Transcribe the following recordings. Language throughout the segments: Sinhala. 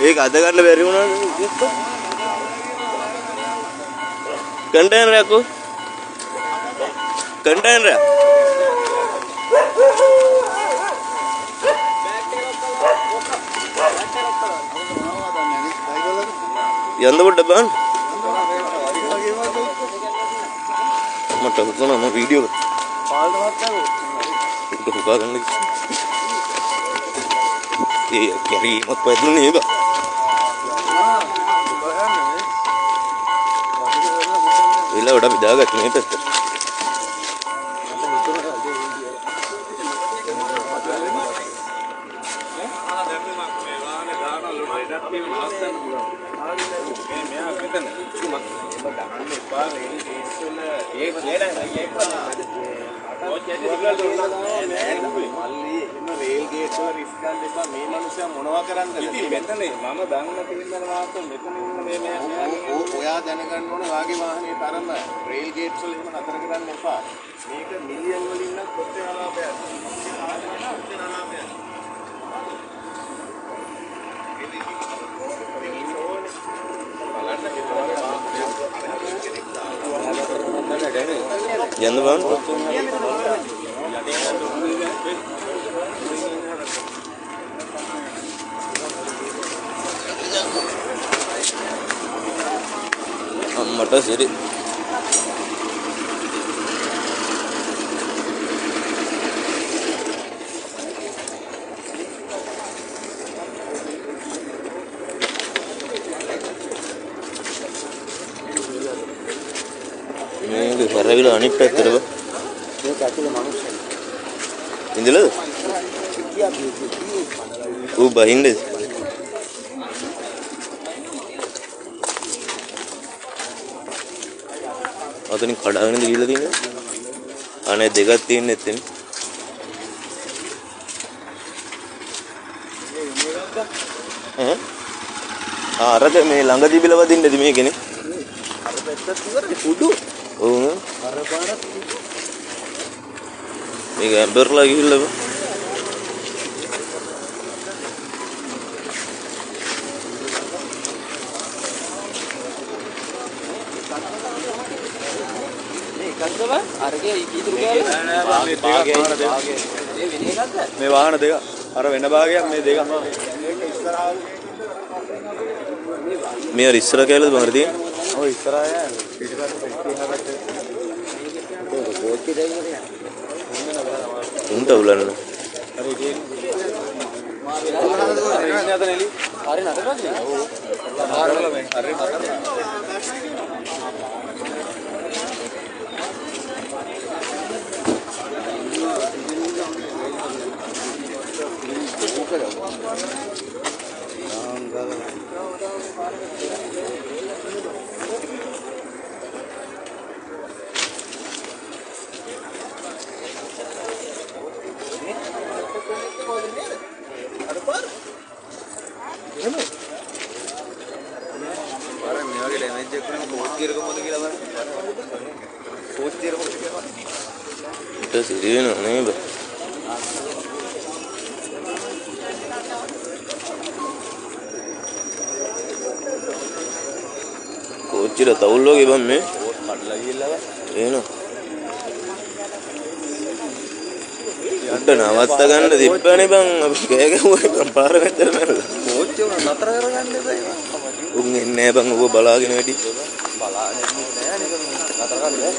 ඒක අද ගන්න බැරි වුණාද? कंटेनर को कंटेनर ಎಂದ ಬಿಟ್ಟ ಬಾ ಮಟ್ಟ ಹುಡ್ಕೋಣ ನಮ್ಮ ವಿಡಿಯೋ ಹುಡುಕಾಗಂಡ ಏ ಕೆರಿ ಮತ್ತೆ ಪೈದ್ಲು ನೀಗ ಇಲ್ಲ ಒಡ ಬಿದ್ದಾಗತ್ತೆ ನೀಟತ್ತೆ रेल गेट रिस्क मे मनुष्य මොනවා කරන්නද මෙතන මම දන්න පිළිඳන වාස්තු මෙතන ඉන්න මේ ඔයා දැනගන්න ඕනේ වාගේ වාහනේ තරම රේල් ගේට්ස් වල එහෙම නතර කරන්න එපා මේක මිලියන් වලින් නම් කොච්චර ලාභයක්ද යන්න බං අම්මට සිරි මේක පරවිල අනිත් පැත්තට බා මේක ඇතුලේ මිනිස්සු ඉඳලාද ඌ බහින්නේ අතනින් කඩාගෙනද ගිහලා තියෙන්නේ අනේ දෙකක් තියෙන්නේ එතන අරක මේ ළඟ තිබිලා වදින්නද මේකනේ අර පැත්තත් ඉවරයි කුඩු ඔව් අර පාරත් මේක ඇම්බර්ලා ගිහිල්ලා මේ වාහන දෙක අර වෙන භාගයක් මේ දෙක මේ අර ඉස්සර කැලේද බං තියෙන්නේ ඔය ඉස්සරහා උන්ට උලන්න හරි නතරද itu sih nih bah Kochi रहता उन लोग इबन में उट्टा ना वात्ता गंड दिप्पाने बंग अब क्या क्या हुआ कंपार में तेरे में कोची उन नतर कर गंड दे उन्हें ने बंग वो बला के नेडी बला ने नतर कर दे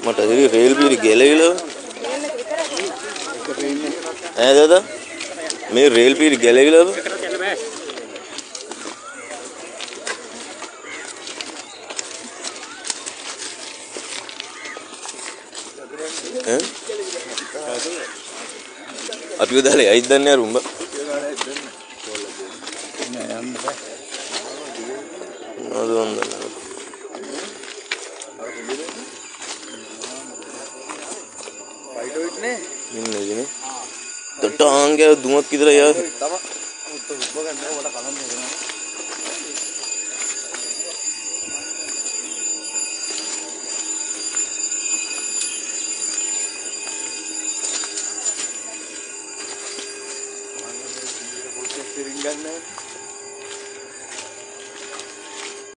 मट रेल भी गेले दादा मेरे रेल भी गेले අපි උදාලේ ඇයිද දන්නේ අර උඹ ටාංගේ දුමක් විතර යා තම උබ ගන්න වට කලන්න දෙනවා මම මේ පොල්කේ ස්ටියරින් ගන්න